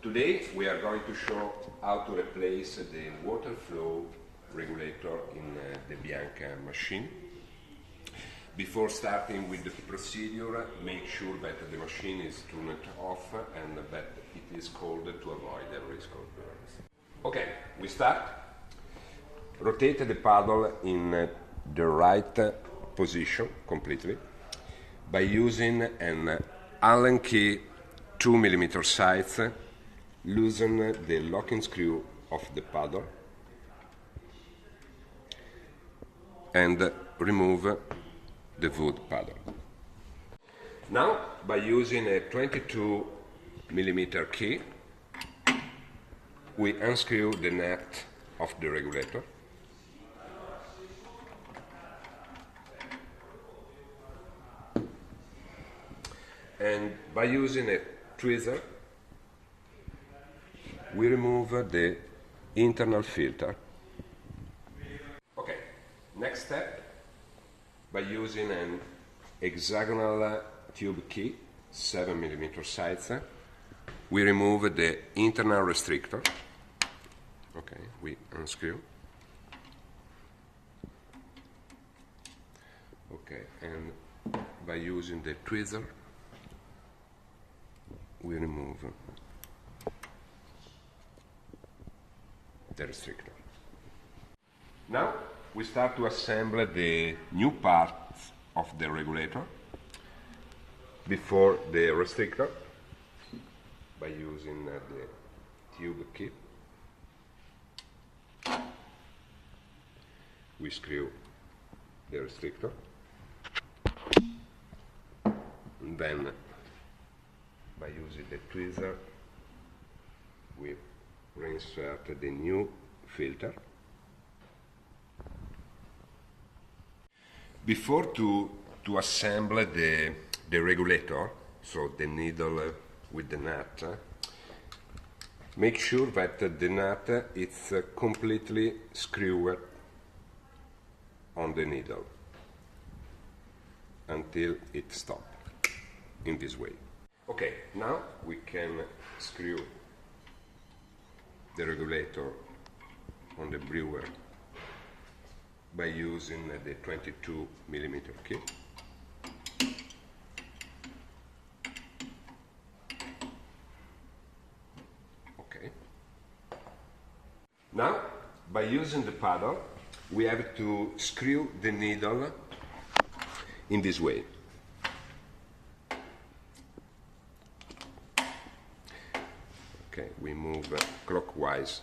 Today we are going to show how to replace the water flow regulator in the Bianca machine. Before starting with the procedure, make sure that the machine is turned off and that it is cold to avoid the risk of burns. Okay, we start. Rotate the paddle in the right position completely by using an Allen key 2 mm size. Loosen the locking screw of the paddle and remove the wood paddle. Now, by using a 22 mm key, we unscrew the nut of the regulator. And by using a tweezer, we remove the internal filter. Okay, next step, by using an hexagonal tube key, 7 mm size, we remove the internal restrictor. Okay, we unscrew. Okay, and by using the tweezer, we remove the restrictor. Now we start to assemble the new parts of the regulator before the restrictor by using the tube key. We screw the restrictor, and then by using the tweezer we reinsert the new filter. Before to assemble the regulator, so the needle with the nut, make sure that the nut is completely screwed on the needle until it stops, in this way. Okay, now we can screw the regulator on the brewer by using the 22 mm key. Okay. Now, by using the paddle, we have to screw the needle in this way. Okay, we move clockwise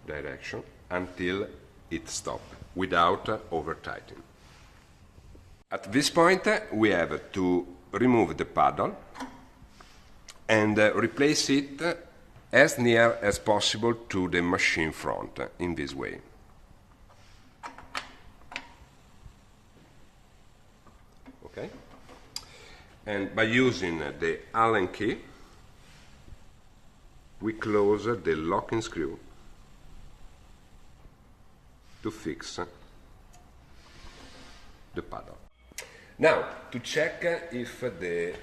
direction until it stops without over-tightening. At this point, we have to remove the paddle and replace it as near as possible to the machine front in this way. Okay? And by using the Allen key, we close the locking screw to fix the paddle. Now, to check if the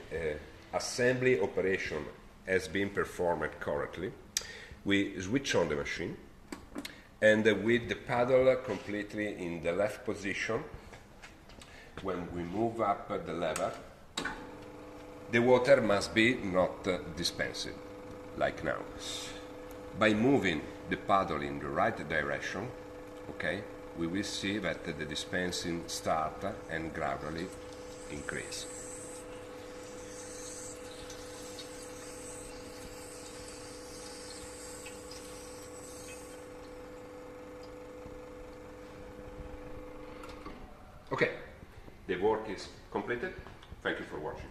assembly operation has been performed correctly, we switch on the machine, and with the paddle completely in the left position, when we move up the lever, the water must be not dispensed, like now. By moving the paddle in the right direction, okay, we will see that the dispensing starts and gradually increase. Okay, the work is completed. Thank you for watching.